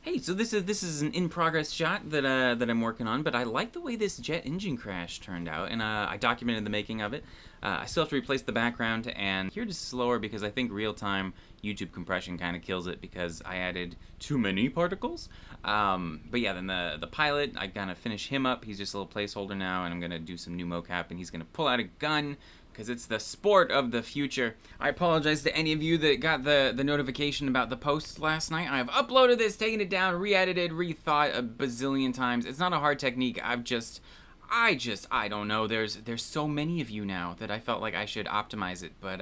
Hey, so this is an in-progress shot that I'm working on, but I like the way this jet engine crash turned out, and I documented the making of it. I still have to replace the background, and here it is slower because I think real-time YouTube compression kind of kills it because I added too many particles. But yeah, then the pilot, I gotta finish him up. He's just a little placeholder now, and I'm gonna do some new mocap, and he's gonna pull out a gun, because it's the sport of the future. I apologize to any of you that got the notification about the post last night. I've uploaded this, taken it down, re-edited, rethought a bazillion times. It's not a hard technique. I don't know. There's so many of you now that I felt like I should optimize it, but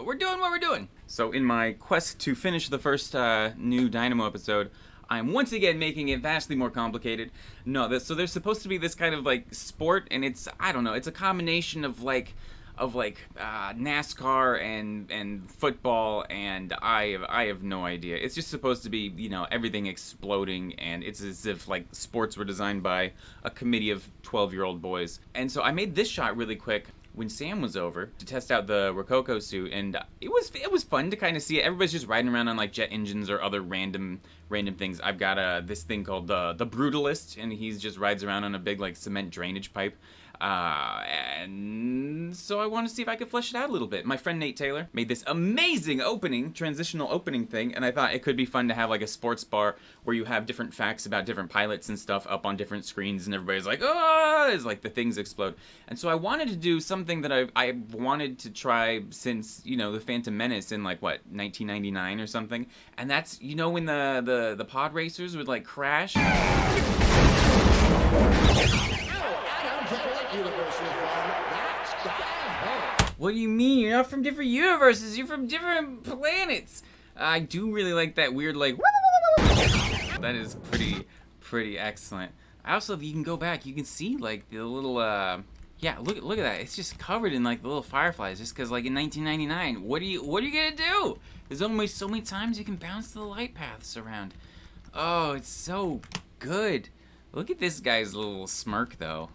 we're doing what we're doing. So in my quest to finish the first new Dynamo episode, I'm once again making it vastly more complicated. No, so there's supposed to be this kind of like sport, and it's, I don't know, it's a combination of NASCAR and football, and I have no idea. It's just supposed to be, you know, everything exploding, and it's as if like sports were designed by a committee of 12-year-old boys. And so I made this shot really quick when Sam was over to test out the Rococo suit, and it was fun to kind of see it. Everybody's just riding around on like jet engines or other random things. I've got this thing called the Brutalist, and he just rides around on a big like cement drainage pipe. And so I want to see if I could flesh it out a little bit. My friend Nate Taylor made this amazing transitional opening thing, and I thought it could be fun to have like a sports bar where you have different facts about different pilots and stuff up on different screens, and everybody's like, oh, as like the things explode. And so I wanted to do something that I wanted to try since, you know, the Phantom Menace in like, what, 1999 or something. And that's, you know, when the pod racers would like crash. What do you mean? You're not from different universes. You're from different planets. I do really like that weird, like, that is pretty excellent. I also, if you can go back, you can see, like, the little, yeah, look at that. It's just covered in, like, the little fireflies, just because, like, in 1999, what are you gonna do? There's only so many times you can bounce the light paths around. Oh, it's so good. Look at this guy's little smirk, though.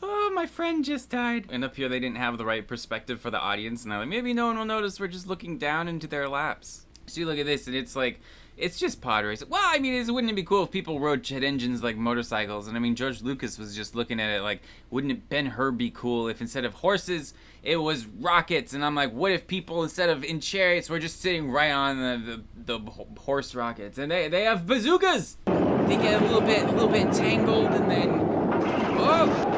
Oh, my friend just died. And up here they didn't have the right perspective for the audience, and I'm like, maybe no one will notice we're just looking down into their laps. So you look at this, and it's like, it's just pod racing. Well, I mean, wouldn't it be cool if people rode jet engines like motorcycles? And I mean, George Lucas was just looking at it like, wouldn't it Ben-Hur be cool if instead of horses, it was rockets? And I'm like, what if people, instead of in chariots, were just sitting right on the horse rockets? And they have bazookas! They get a little bit tangled, and then, whoa!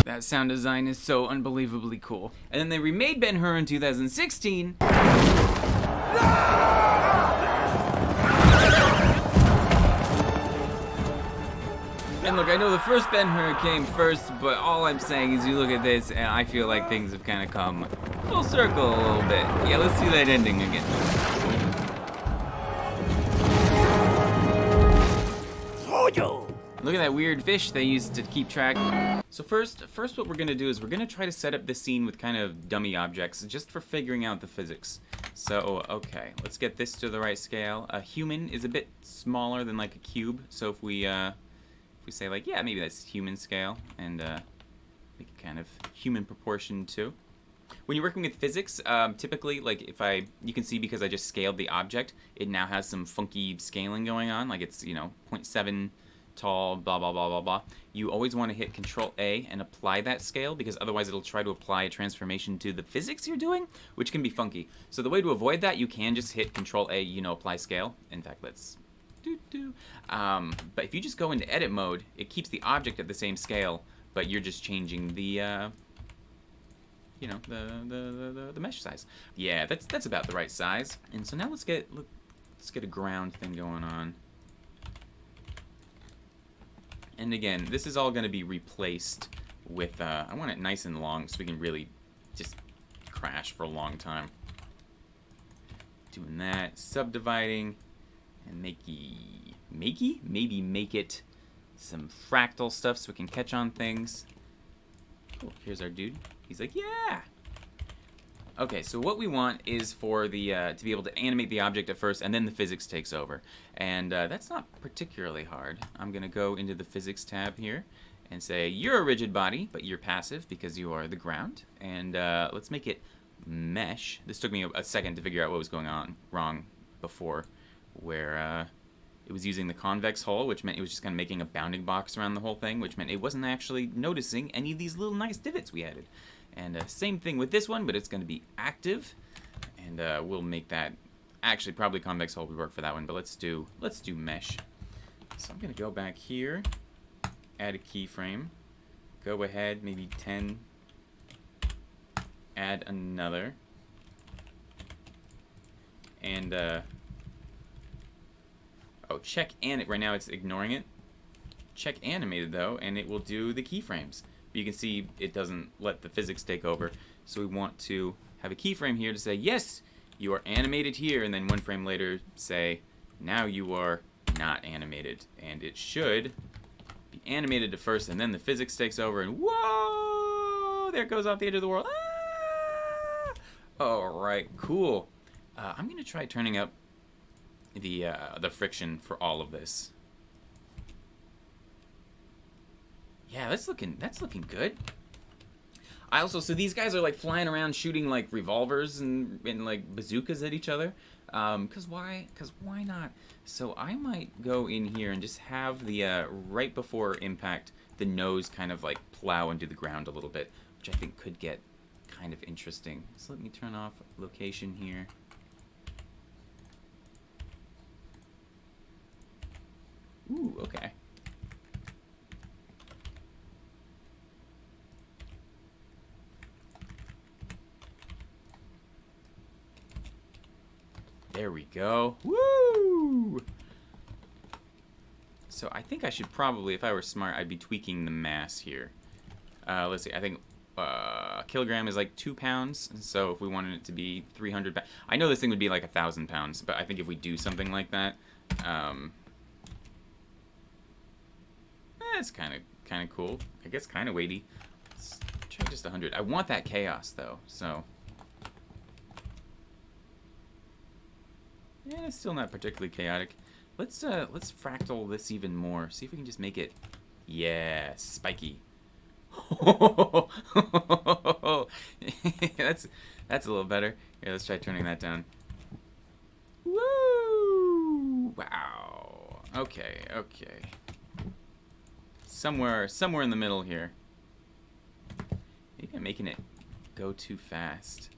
That sound design is so unbelievably cool. And then they remade Ben-Hur in 2016. And look, I know the first Ben-Hur came first, but all I'm saying is you look at this, and I feel like things have kind of come full circle a little bit. Yeah, let's see that ending again. Look at that weird fish they used to keep track. So first what we're gonna do is we're gonna try to set up this scene with kind of dummy objects, just for figuring out the physics. So, okay, let's get this to the right scale. A human is a bit smaller than like a cube, so if we say like, yeah, maybe that's human scale, and make it kind of human proportion too. When you're working with physics, typically, like you can see because I just scaled the object, it now has some funky scaling going on, like it's, you know, 0.7 tall, blah, blah, blah, blah, blah. You always want to hit Control-A and apply that scale, because otherwise it'll try to apply a transformation to the physics you're doing, which can be funky. So the way to avoid that, you can just hit Control-A, you know, apply scale. In fact, let's but if you just go into edit mode, it keeps the object at the same scale, but you're just changing the, you know, the mesh size. Yeah, that's about the right size. And so now let's get a ground thing going on. And again, this is all going to be replaced with, I want it nice and long so we can really just crash for a long time. Doing that, subdividing, and maybe make it some fractal stuff so we can catch on things. Cool, here's our dude. He's like, yeah! Okay, so what we want is for the to be able to animate the object at first, and then the physics takes over. And that's not particularly hard. I'm going to go into the physics tab here and say, you're a rigid body, but you're passive because you are the ground. And let's make it mesh. This took me a second to figure out what was going on wrong before, where it was using the convex hull, which meant it was just kind of making a bounding box around the whole thing, which meant it wasn't actually noticing any of these little nice divots we added. And same thing with this one, but it's going to be active, and we'll make that. Actually, probably convex hull would work for that one, but let's do mesh. So I'm going to go back here, add a keyframe, go ahead, maybe 10, add another, and oh, check right now it's ignoring it. Check animated though, and it will do the keyframes. But you can see it doesn't let the physics take over. So we want to have a keyframe here to say, yes, you are animated here, and then one frame later say, now you are not animated. And it should be animated at first, and then the physics takes over, and whoa, there it goes off the edge of the world. Ah! All right, cool. I'm gonna try turning up the friction for all of this. Yeah, that's looking good. I also, so these guys are like flying around shooting like revolvers and like bazookas at each other. Cause why not? So I might go in here and just have the right before impact, the nose kind of like plow into the ground a little bit, which I think could get kind of interesting. So let me turn off location here. Ooh, okay. There we go. Woo! So I think I should probably, if I were smart, I'd be tweaking the mass here. Let's see, I think a kilogram is like 2 pounds, so if we wanted it to be 300 pounds, I know this thing would be like 1,000 pounds, but I think if we do something like that, that's kind of cool. I guess kind of weighty. Let's try just 100. I want that chaos though, so. Yeah, it's still not particularly chaotic. Let's fractal this even more. See if we can just make it, yeah, spiky. that's a little better. Here, let's try turning that down. Woo! Wow. Okay. Somewhere in the middle here. Maybe I'm making it go too fast.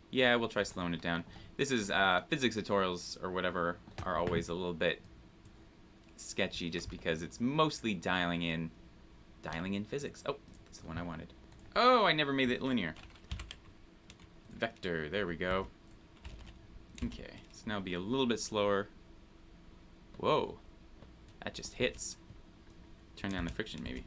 Yeah, we'll try slowing it down. This is physics tutorials or whatever are always a little bit sketchy just because it's mostly dialing in physics. Oh, that's the one I wanted. Oh, I never made it linear. Vector, there we go. Okay, so now be a little bit slower. Whoa, that just hits. Turn down the friction maybe.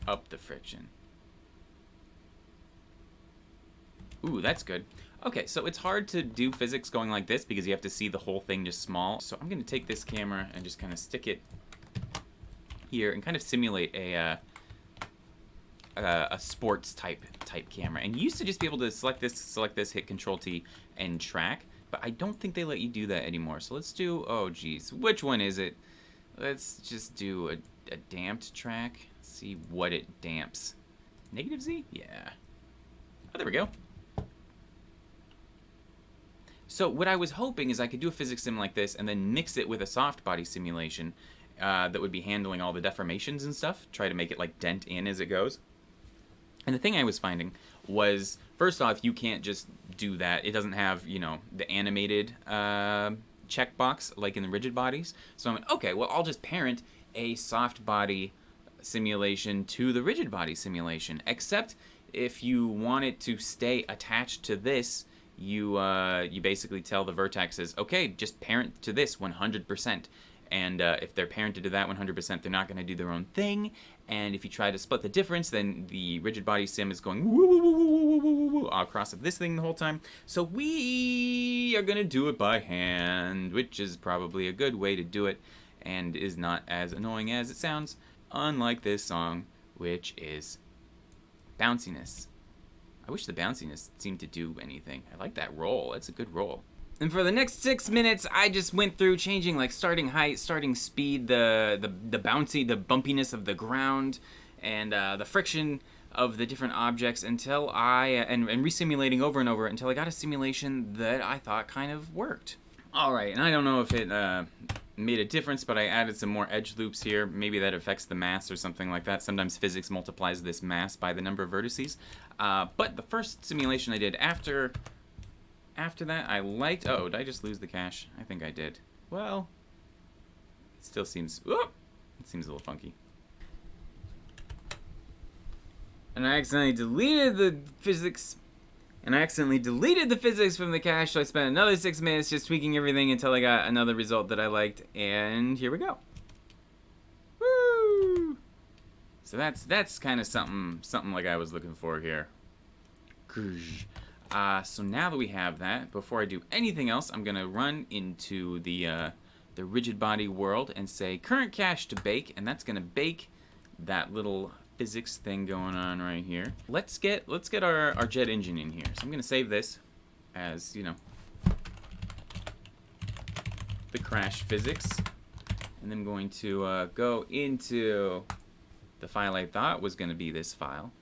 Up the friction. Ooh, that's good. Okay, so it's hard to do physics going like this because you have to see the whole thing just small. So I'm going to take this camera and just kind of stick it here and kind of simulate a sports type camera. And you used to just be able to select this, hit Control T, and track. But I don't think they let you do that anymore. So let's do, oh geez, which one is it? Let's just do a damped track. See what it damps. Negative Z? Yeah. Oh, there we go. So what I was hoping is I could do a physics sim like this and then mix it with a soft body simulation that would be handling all the deformations and stuff. Try to make it like dent in as it goes. And the thing I was finding was, first off, you can't just do that. It doesn't have, you know, the animated checkbox like in the rigid bodies. So I'm like, okay, well, I'll just parent a soft body simulation to the rigid body simulation, except if you want it to stay attached to this, you basically tell the vertexes, okay, just parent to this 100%, And if they're parented to that 100%, they're not going to do their own thing. And if you try to split the difference, then the rigid body sim is going woo woo woo woo woo woo woo woo across of this thing the whole time. So we are going to do it by hand, which is probably a good way to do it and is not as annoying as it sounds, unlike this song, which is bounciness. I wish the bounciness seemed to do anything. I like that roll. It's a good roll. And for the next 6 minutes, I just went through changing like starting height, starting speed, the bouncy, the bumpiness of the ground, and the friction of the different objects until and resimulating over and over until I got a simulation that I thought kind of worked. All right, and I don't know if it made a difference, but I added some more edge loops here. Maybe that affects the mass or something like that. Sometimes physics multiplies this mass by the number of vertices. But the first simulation I did after that, I liked... Oh, did I just lose the cache? I think I did. Well, it still seems... Whoop! It seems a little funky. And I accidentally deleted the physics from the cache, so I spent another 6 minutes just tweaking everything until I got another result that I liked, and here we go. Woo! So that's kind of something like I was looking for here. So now that we have that, before I do anything else, I'm gonna run into the rigid body world and say current cache to bake, and that's gonna bake that little physics thing going on right here. Let's get our jet engine in here. So I'm gonna save this as, you know, the crash physics, and then I'm going to go into the file I thought was gonna be this file.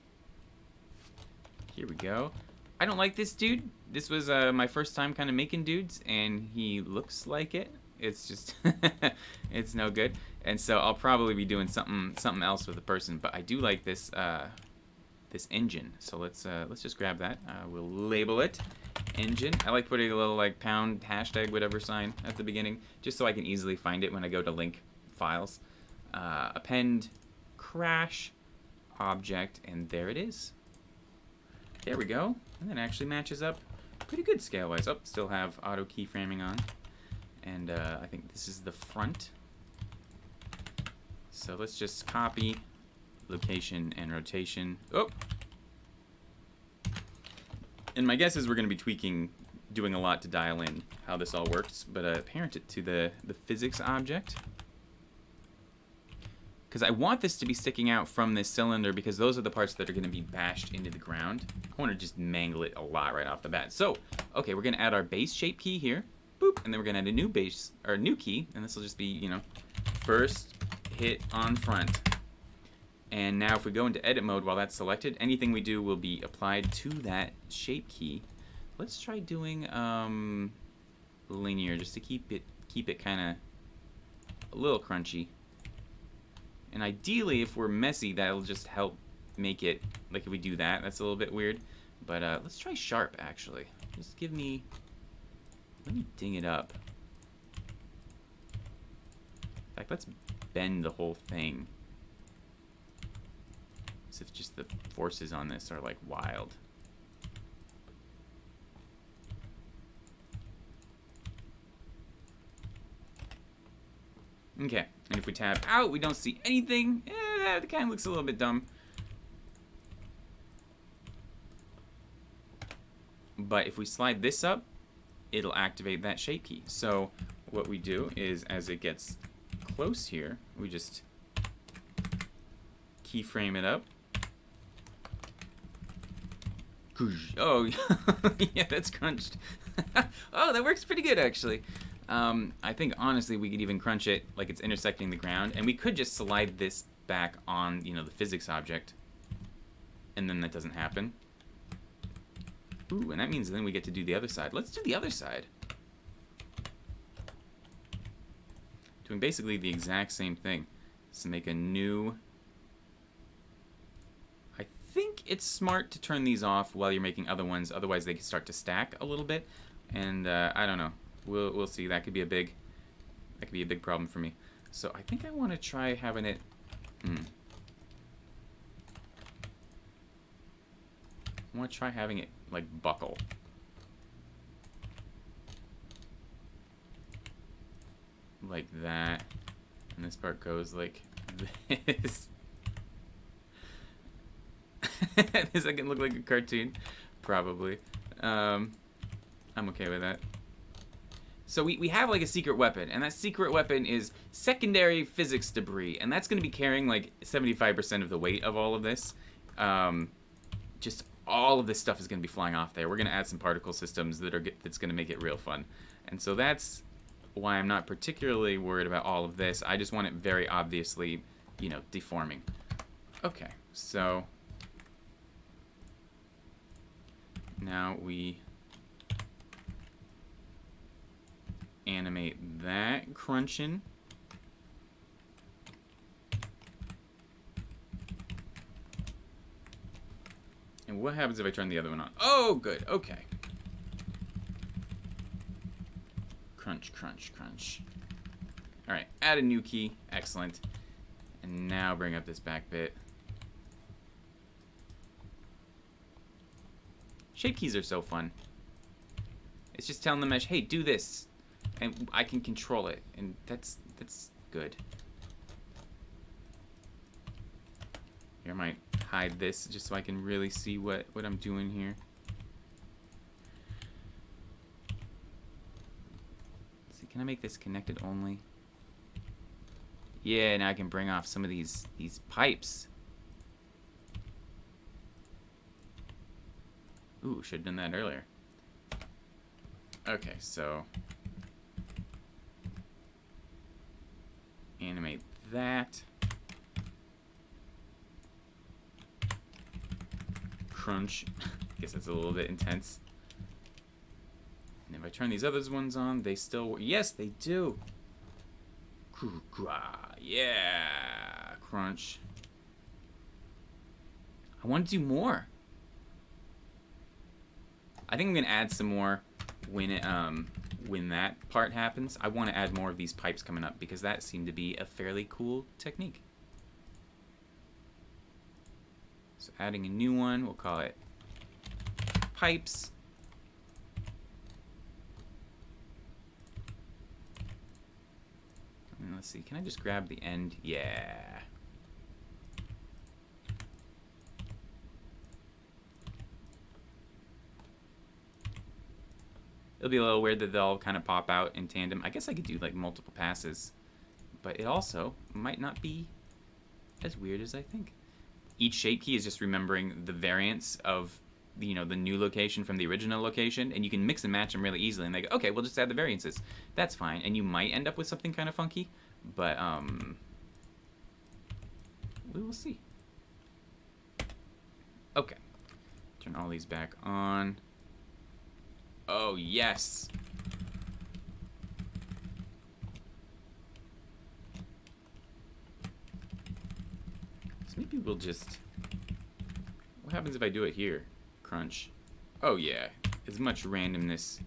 Here we go. I don't like this dude. This was my first time kind of making dudes, and he looks like it. It's just, it's no good. And so I'll probably be doing something else with the person. But I do like this this engine. So let's just grab that. We'll label it engine. I like putting a little like pound hashtag whatever sign at the beginning, just so I can easily find it when I go to link files. Append crash object, and there it is. There we go. And that actually matches up pretty good scale-wise. Oh, still have auto keyframing on. And I think this is the front. So let's just copy location and rotation. Oh! And my guess is we're going to be doing a lot to dial in how this all works. But parent it to the physics object. Because I want this to be sticking out from this cylinder, because those are the parts that are going to be bashed into the ground. I want to just mangle it a lot right off the bat. So, okay, we're going to add our base shape key here. Boop, and then we're going to add a new base, or a new key, and this will just be, you know, first hit on front. And now if we go into edit mode while that's selected, anything we do will be applied to that shape key. Let's try doing linear, just to keep it kind of a little crunchy. And ideally, if we're messy, that'll just help make it, like if we do that, that's a little bit weird. But let's try sharp, actually. Just let me ding it up. In fact, let's bend the whole thing. As if just the forces on this are like wild. Okay, and if we tab out, we don't see anything. That kind of looks a little bit dumb. But if we slide this up, it'll activate that shape key. So what we do is, as it gets close here, we just keyframe it up. Oh, yeah, that's crunched. Oh, that works pretty good, actually. I think, honestly, we could even crunch it like it's intersecting the ground, and we could just slide this back on, you know, the physics object, and then that doesn't happen. Ooh, and that means then we get to do the other side. Let's do the other side. Doing basically the exact same thing. So make a new... I think it's smart to turn these off while you're making other ones, otherwise they can start to stack a little bit, and I don't know. We'll see. That could be a big problem for me. So I think I want to try having it. I want to try having it like buckle. like that. And this part goes like this. Does that can look like a cartoon? Probably. I'm okay with that. So we have like a secret weapon, and that secret weapon is secondary physics debris, and that's going to be carrying like 75% of the weight of all of this. Just all of this stuff is going to be flying off there. We're going to add some particle systems that's going to make it real fun. And so that's why I'm not particularly worried about all of this. I just want it very obviously, you know, deforming. Okay, so now we animate that crunching. And what happens if I turn the other one on? Oh, good. Okay. Crunch, crunch, crunch. All right, add a new key. Excellent. And now bring up this back bit. Shape keys are so fun. It's just telling the mesh, hey, do this. And I can control it, and that's good. Here, I might hide this just so I can really see what I'm doing here. Let's see, can I make this connected only? Yeah, now I can bring off some of these pipes. Ooh, should have done that earlier. Okay, so animate that. Crunch. I guess that's a little bit intense. And if I turn these other ones on, they still work. Yes, they do. Yeah. Crunch. I want to do more. I think I'm gonna add some more when that part happens. I want to add more of these pipes coming up because that seemed to be a fairly cool technique. So adding a new one, we'll call it pipes. And let's see, can I just grab the end? Yeah. It'll be a little weird that they'll kind of pop out in tandem. I guess I could do like multiple passes, but it also might not be as weird as I think. Each shape key is just remembering the variance of the new location from the original location, and you can mix and match them really easily. And they go, okay, we'll just add the variances. That's fine. And you might end up with something kind of funky, but we will see. Okay, turn all these back on. Oh, yes. So maybe we'll just... What happens if I do it here? Crunch. Oh, yeah. As much randomness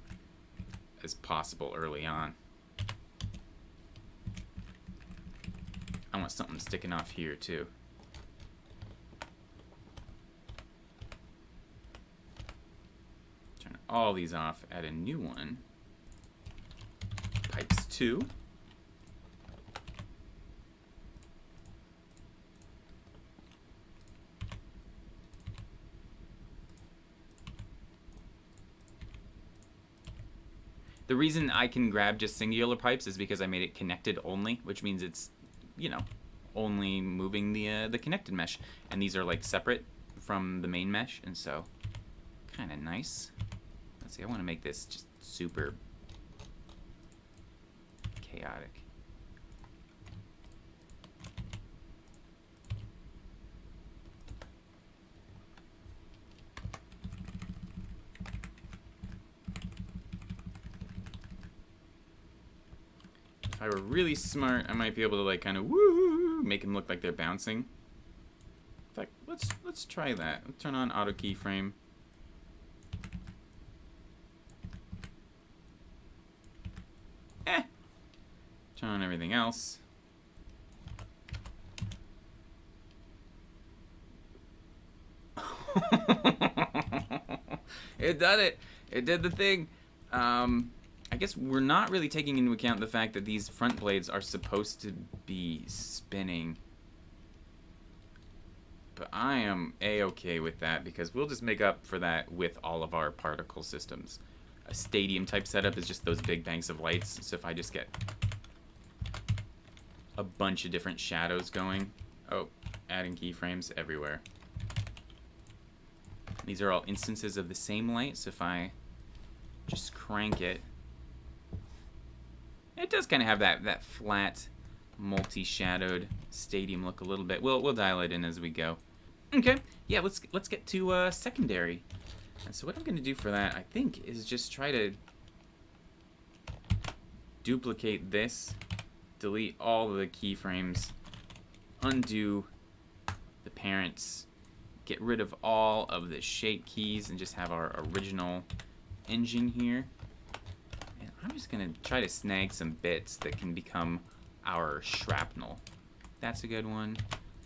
as possible early on. I want something sticking off here, too. All these off, add a new one. Pipes 2. The reason I can grab just singular pipes is because I made it connected only, which means it's, only moving the connected mesh. And these are like separate from the main mesh, and so kind of nice. Let's see, I want to make this just super chaotic. If I were really smart, I might be able to like kind of woo, make them look like they're bouncing. In fact, let's try that. Let's turn on auto keyframe. Turn on everything else. It did it. It did the thing. I guess we're not really taking into account the fact that these front blades are supposed to be spinning. But I am a-okay with that because we'll just make up for that with all of our particle systems. A stadium type setup is just those big banks of lights. So if I just get a bunch of different shadows going. Oh, adding keyframes everywhere. These are all instances of the same light, so if I just crank it, it does kind of have that flat, multi-shadowed stadium look a little bit. We'll dial it in as we go. Okay, yeah, let's get to secondary. And so what I'm going to do for that, I think, is just try to duplicate this, delete all of the keyframes, undo the parents, get rid of all of the shape keys, and just have our original engine here. And I'm just going to try to snag some bits that can become our shrapnel. That's a good one.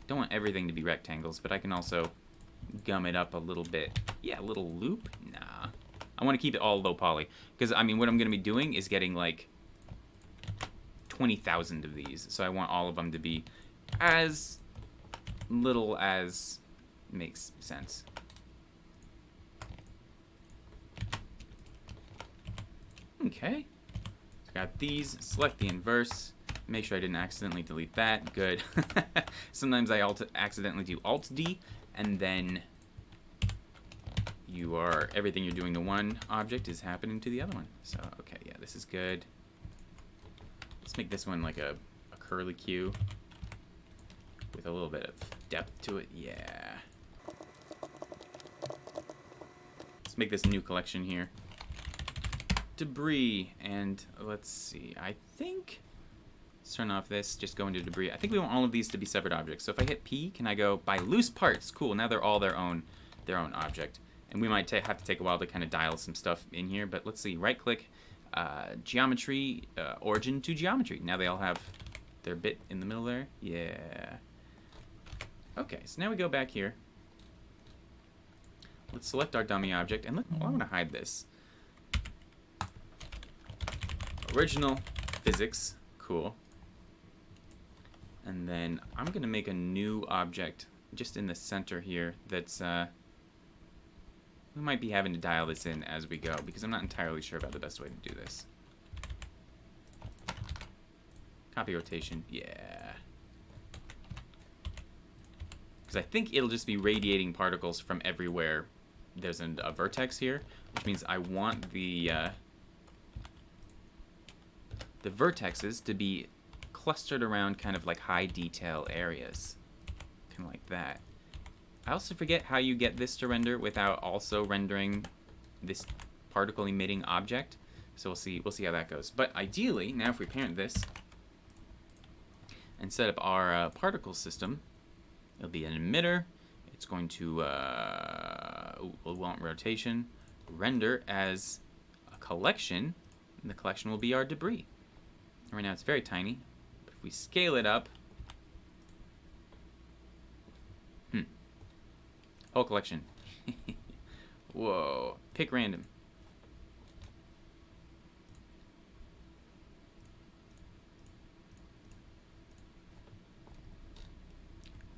Don't want everything to be rectangles, but I can also gum it up a little bit. Yeah, a little loop? Nah. I want to keep it all low poly. Because, I mean, what I'm going to be doing is getting, like, 20,000 of these. So I want all of them to be as little as makes sense. Okay. So got these. Select the inverse. Make sure I didn't accidentally delete that. Good. Sometimes I accidentally do Alt-D, and then everything you're doing to one object is happening to the other one. So, okay, yeah, this is good. Let's make this one like a curly Q with a little bit of depth to it. Yeah. Let's make this new collection here. Debris, and let's see. I think, let's turn off this, just go into debris. I think we want all of these to be separate objects. So if I hit P, can I go by loose parts? Cool, now they're all their own object. And we might have to take a while to kind of dial some stuff in here, but let's see, right click, geometry, origin to geometry. Now they all have their bit in the middle there. Yeah. Okay, so now we go back here. Let's select our dummy object, and look, I want to hide this. Original physics, cool. And then I'm gonna make a new object just in the center here that's we might be having to dial this in as we go because I'm not entirely sure about the best way to do this. Copy rotation, yeah. Because I think it'll just be radiating particles from everywhere. There's a vertex here, which means I want the vertexes to be clustered around kind of like high detail areas. Kind of like that. I also forget how you get this to render without also rendering this particle emitting object. So we'll see how that goes. But ideally, now if we parent this and set up our particle system, it'll be an emitter. It's going to we'll want rotation, render as a collection, and the collection will be our debris. Right now it's very tiny, but if we scale it up, whole collection. Whoa, pick random.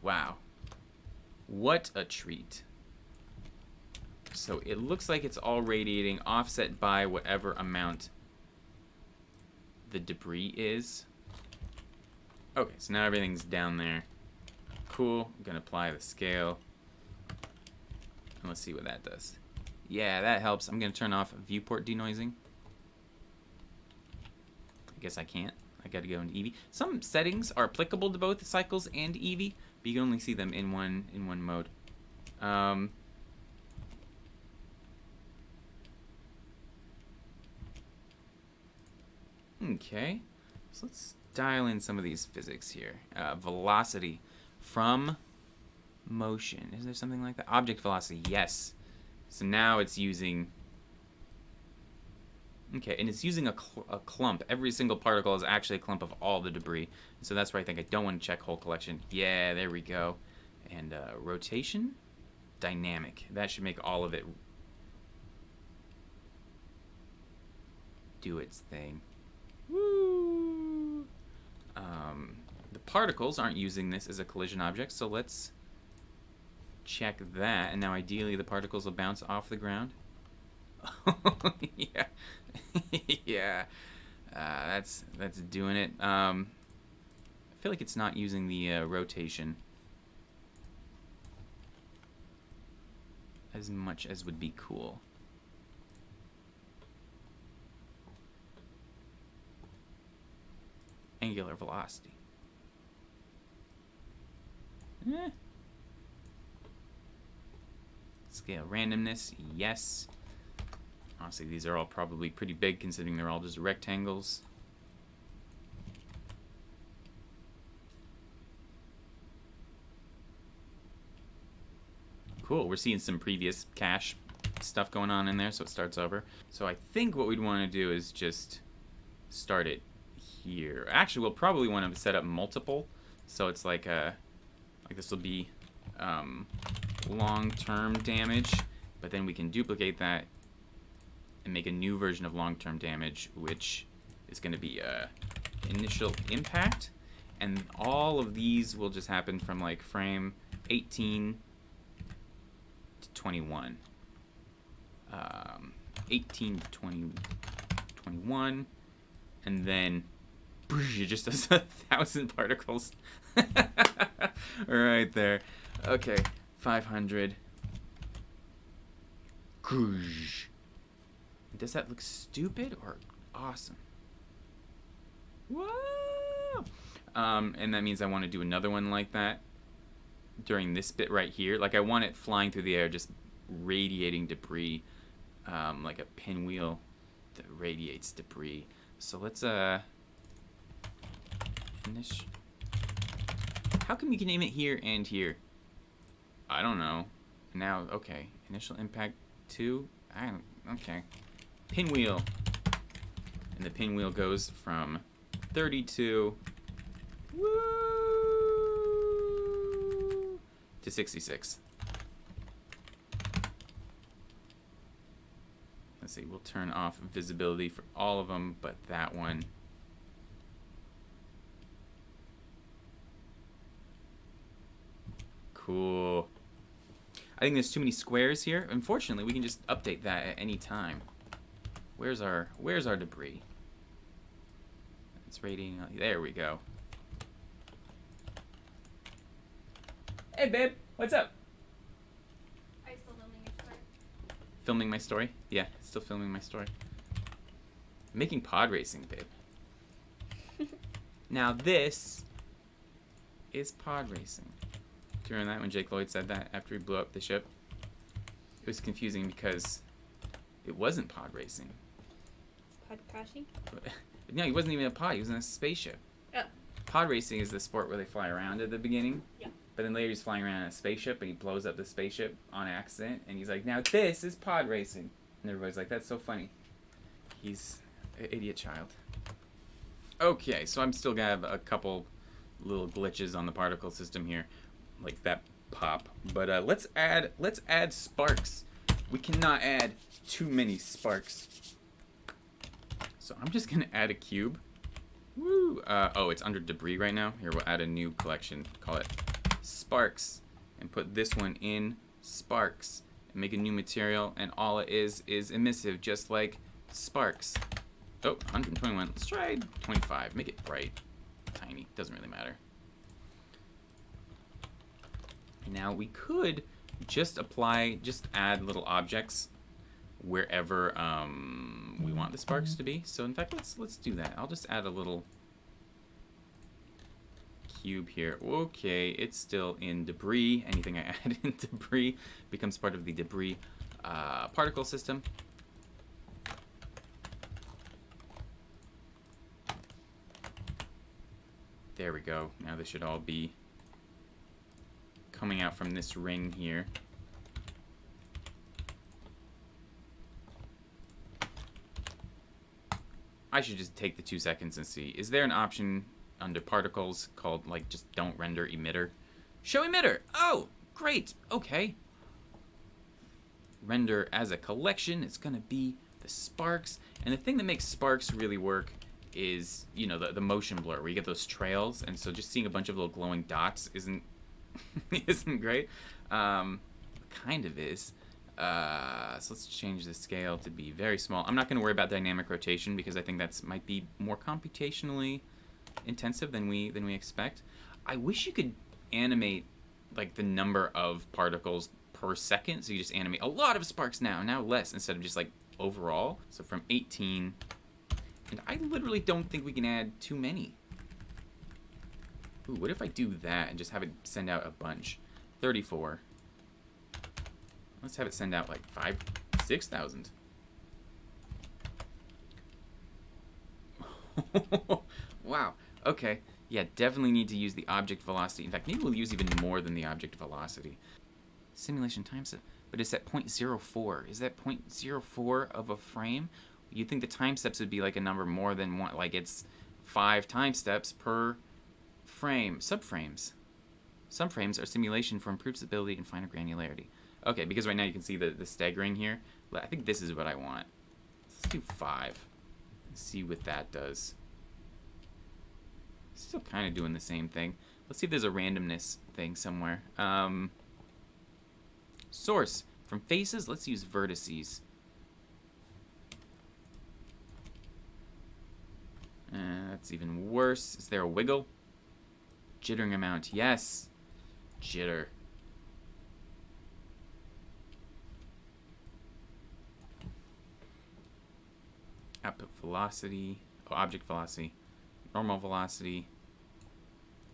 Wow, what a treat. So it looks like it's all radiating offset by whatever amount the debris is. Okay, so now everything's down there. Cool, I'm gonna apply the scale. And let's see what that does. Yeah, that helps. I'm gonna turn off viewport denoising. I guess I can't. I gotta go into Eevee. Some settings are applicable to both cycles and Eevee, but you can only see them in one mode. Okay, so let's dial in some of these physics here. Velocity from motion. Is there something like that? Object velocity, yes. So now it's using... Okay, and it's using a clump. Every single particle is actually a clump of all the debris. So that's where I think I don't want to check whole collection. Yeah, there we go. And rotation? Dynamic. That should make all of it... do its thing. Woo! The particles aren't using this as a collision object, so let's check that. And now ideally the particles will bounce off the ground. Yeah. Yeah. That's doing it. I feel like it's not using the rotation as much as would be cool. Angular velocity. Scale randomness, yes. Honestly, these are all probably pretty big considering they're all just rectangles. Cool, we're seeing some previous cache stuff going on in there, so it starts over. So I think what we'd want to do is just start it here. Actually, we'll probably want to set up multiple, so it's like this will be long-term damage, but then we can duplicate that and make a new version of long-term damage, which is going to be initial impact, and all of these will just happen from like frame 18 to 21. 18 to 21, and then it just does 1,000 particles. Right there. Okay, 500. Does that look stupid or awesome? Whoa! And that means I want to do another one like that during this bit right here. Like I want it flying through the air, just radiating debris, like a pinwheel that radiates debris. So let's finish. How come you can name it here and here? I don't know. Now, okay. Initial impact 2. Okay. Pinwheel. And the pinwheel goes from 32 to 66. Let's see, we'll turn off visibility for all of them, but that one. Cool. I think there's too many squares here. Unfortunately, we can just update that at any time. Where's our debris? It's radiating. There we go. Hey, babe. What's up? Are you still filming your story? Filming my story? Yeah, still filming my story. Making pod racing, babe. Now this is pod racing. Do you remember that when Jake Lloyd said that after he blew up the ship? It was confusing because it wasn't pod racing. Pod crashing? No, he wasn't even a pod. He was in a spaceship. Oh. Pod racing is the sport where they fly around at the beginning. Yeah. But then later he's flying around in a spaceship and he blows up the spaceship on accident. And he's like, now this is pod racing. And everybody's like, that's so funny. He's an idiot child. Okay, so I'm still going to have a couple little glitches on the particle system here. Like that pop. But let's add sparks. We cannot add too many sparks. So I'm just going to add a cube. Woo! Oh, it's under debris right now. Here, we'll add a new collection. Call it sparks. And put this one in sparks. And make a new material. And all it is emissive, just like sparks. Oh, 121. Let's try 25. Make it bright. Tiny. Doesn't really matter. Now we could just add little objects wherever we want the sparks to be. So in fact, let's do that. I'll just add a little cube here. Okay, it's still in debris. Anything I add in debris becomes part of the debris particle system. There we go. Now this should all be coming out from this ring here. I should just take the 2 seconds and see. Is there an option under particles called, like, just don't render emitter? Show emitter! Oh, great. Okay. Render as a collection. It's going to be the sparks. And the thing that makes sparks really work is, you know, the motion blur, where you get those trails. And so just seeing a bunch of little glowing dots isn't isn't great. Kind of is. So let's change the scale to be very small. I'm not going to worry about dynamic rotation because I think that's might be more computationally intensive than we expect. I wish you could animate like the number of particles per second, so you just animate a lot of sparks now less instead of just like overall. So from 18, and I literally don't think we can add too many. Ooh, what if I do that and just have it send out a bunch? 34. Let's have it send out like 6,000. Wow. Okay. Yeah, definitely need to use the object velocity. In fact, maybe we'll use even more than the object velocity. Simulation time step, but it's at 0.04. Is that 0.04 of a frame? You'd think the time steps would be like a number more than one, like it's 5 time steps per frame. Subframes. Subframes are simulation for improved stability and finer granularity. Okay, because right now you can see the staggering here. I think this is what I want. Let's do 5. Let's see what that does. Still kind of doing the same thing. Let's see if there's a randomness thing somewhere. Source. From faces, let's use vertices. That's even worse. Is there a wiggle? Jittering amount. Yes. Jitter. Output velocity. Oh, object velocity. Normal velocity.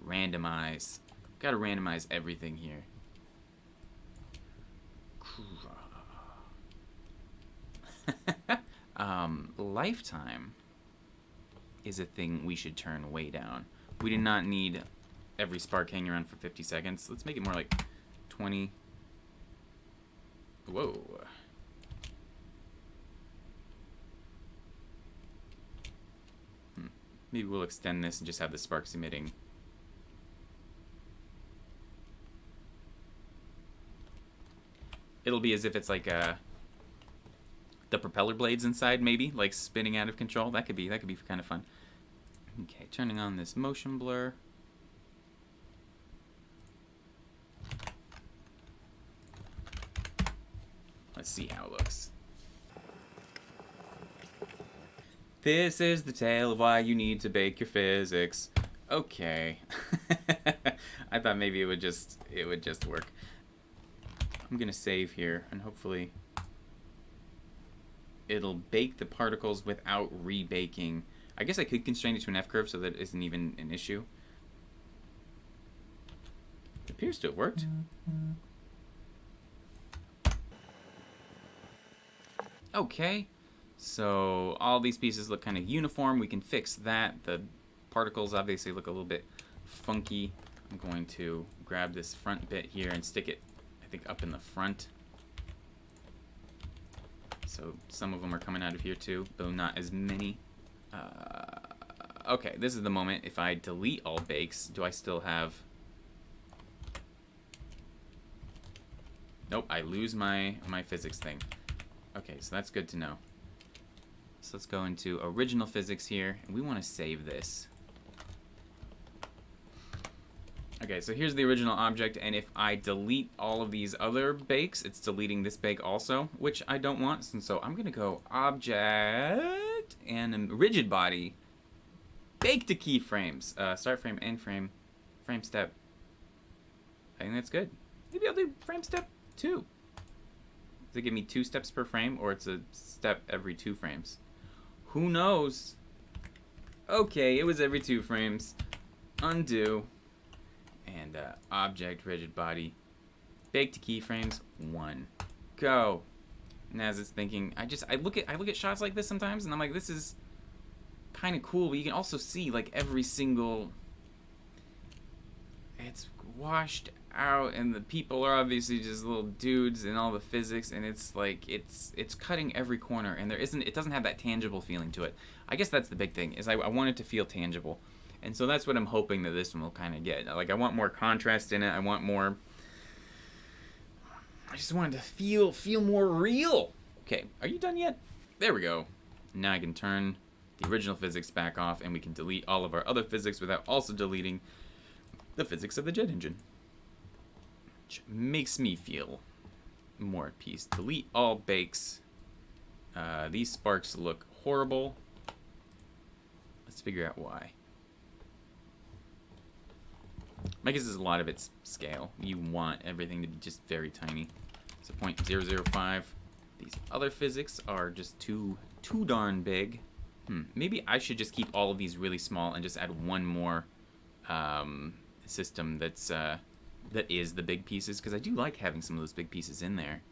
Randomize. Gotta randomize everything here. Lifetime is a thing we should turn way down. We do not need every spark hanging around for 50 seconds. Let's make it more like 20. Whoa. Maybe we'll extend this and just have the sparks emitting. It'll be as if it's like the propeller blades inside, maybe, like spinning out of control. That could be kind of fun. Okay, turning on this motion blur. Let's see how it looks. This is the tale of why you need to bake your physics. Okay. I thought maybe it would just work. I'm gonna save here and hopefully it'll bake the particles without rebaking. I guess I could constrain it to an F-curve so that it isn't even an issue. It appears to have worked. Okay. So all these pieces look kind of uniform. We can fix that. The particles obviously look a little bit funky. I'm going to grab this front bit here and stick it, I think, up in the front. So some of them are coming out of here too, though not as many. Okay, this is the moment. If I delete all bakes, do I still have... Nope, I lose my physics thing. Okay, so that's good to know. So let's go into original physics here, and we want to save this. Okay, so here's the original object, and if I delete all of these other bakes, it's deleting this bake also, which I don't want, and so I'm going to go object and a rigid body, bake to keyframes, start frame, end frame, frame step. I think that's good. Maybe I'll do frame step 2. Does it give me 2 steps per frame, or it's a step every 2 frames? Who knows? Okay, it was every 2 frames. Undo. And object, rigid body, bake to keyframes 1. Go. And as it's thinking, I look at shots like this sometimes, and I'm like, this is kind of cool. But you can also see like every single. It's washed out, and the people are obviously just little dudes and all the physics, and it's like it's cutting every corner, and it doesn't have that tangible feeling to it. I guess that's the big thing, is I want it to feel tangible, and so that's what I'm hoping that this one will kind of get. Like, I want more contrast in it. I want more. I just want it to feel more real. Okay, are you done yet? There we go. Now I can turn the original physics back off, and we can delete all of our other physics without also deleting the physics of the jet engine. Which makes me feel more at peace. Delete all bakes. These sparks look horrible. Let's figure out why. My guess is a lot of it's scale. You want everything to be just very tiny. So 0.005. These other physics are just too darn big. Maybe I should just keep all of these really small and just add one more system that is the big pieces, because I do like having some of those big pieces in there.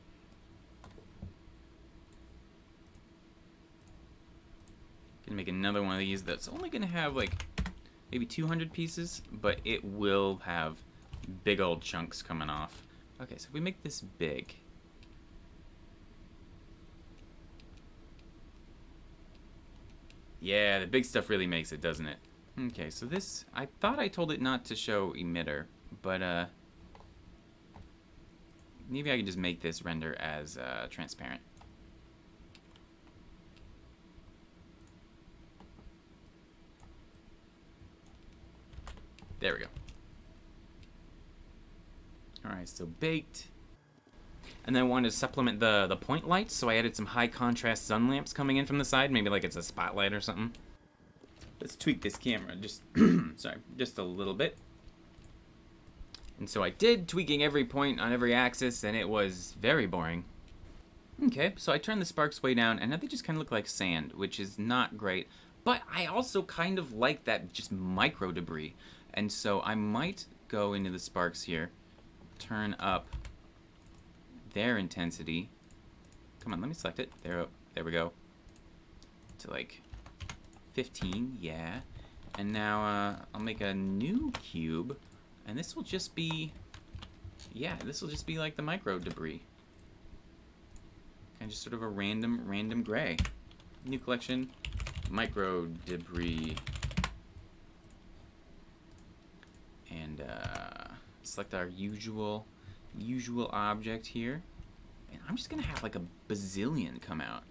Gonna make another one of these that's only gonna have like maybe 200 pieces, but it will have big old chunks coming off. Okay, so if we make this big, yeah, the big stuff really makes it, doesn't it? Okay, so this, I thought I told it not to show emitter, but maybe I can just make this render as transparent. There we go. Alright, so baked. And then I wanted to supplement the point lights, so I added some high contrast sun lamps coming in from the side, maybe like it's a spotlight or something. Let's tweak this camera just sorry, just a little bit. And so I did, tweaking every point on every axis, and it was very boring. Okay, so I turned the sparks way down, and now they just kind of look like sand, which is not great. But I also kind of like that just micro debris. And so I might go into the sparks here, turn up their intensity. Come on, let me select it. There we go. To like 15, yeah. And now I'll make a new cube, and this will just be, yeah, this will just be like the micro debris. And just sort of a random gray. New collection, micro debris. And select our usual object here. And I'm just gonna have like a bazillion come out.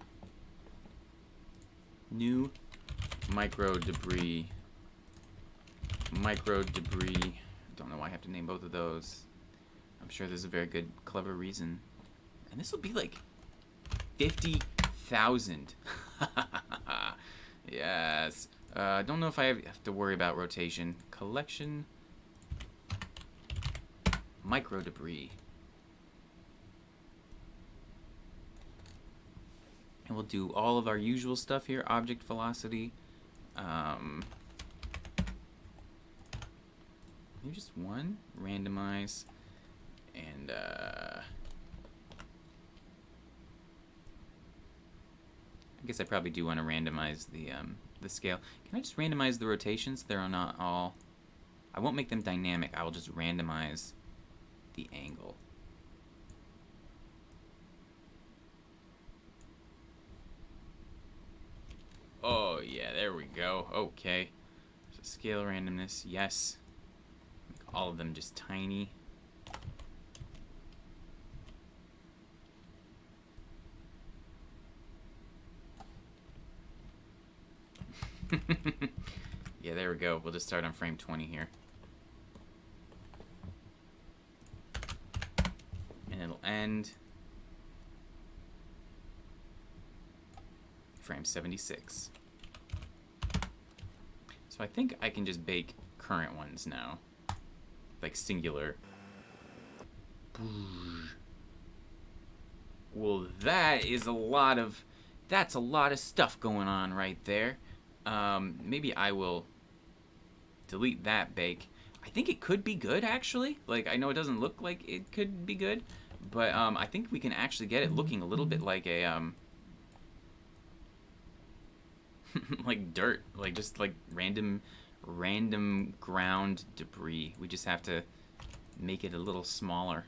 New micro debris. Don't know why I have to name both of those. I'm sure there's a very good, clever reason. And this will be like 50,000. Yes. I don't know if I have to worry about rotation. Collection. Micro debris. And we'll do all of our usual stuff here. Object velocity. Maybe just one. Randomize. And I guess I probably do want to randomize the scale. Can I just randomize the rotations? They're not all. I won't make them dynamic. I will just randomize the angle. Oh yeah, there we go. Okay. So scale randomness, yes. Make all of them just tiny. Yeah, there we go. We'll just start on frame 20 here. And it'll end frame 76. So I think I can just bake current ones now. Like singular. Well, that's a lot of stuff going on right there. Maybe I will delete that bake. I think it could be good, actually. Like, I know it doesn't look like it could be good, but I think we can actually get it looking a little bit like a like dirt, like just like random ground debris. We just have to make it a little smaller.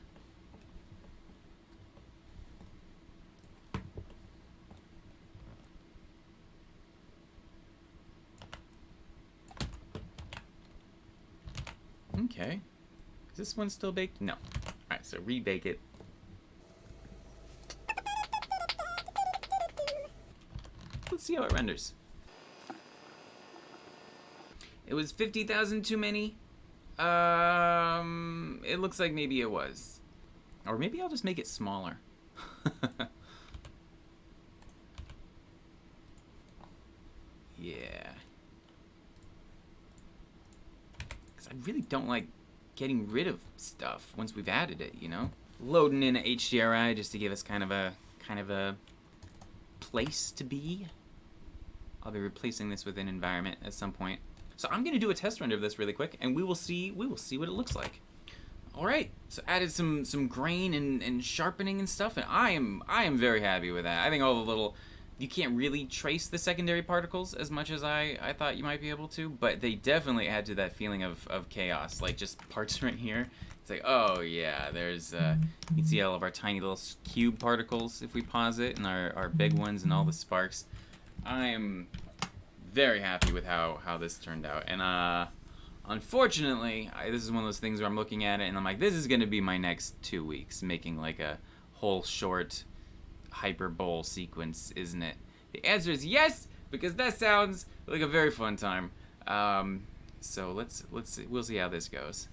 Okay. Is this one still baked? No. Alright, so rebake it. let's see how it renders. It was 50,000 too many. It looks like maybe it was. Or maybe I'll just make it smaller. Yeah. Because I really don't like getting rid of stuff once we've added it, you know? Loading in a HDRI just to give us kind of a place to be. I'll be replacing this with an environment at some point. So I'm gonna do a test render of this really quick, and we will see what it looks like. All right, so added some grain and sharpening and stuff, and I am very happy with that. I think all the little, you can't really trace the secondary particles as much as I thought you might be able to, but they definitely add to that feeling of chaos. Like just parts right here. It's like, oh yeah, there's you can see all of our tiny little cube particles if we pause it, and our big ones and all the sparks. I am very happy with how this turned out, and unfortunately, this is one of those things where I'm looking at it and I'm like, this is going to be my next 2 weeks, making like a whole short HyperBowl sequence, isn't it? The answer is yes, because that sounds like a very fun time. So let's see, we'll see how this goes.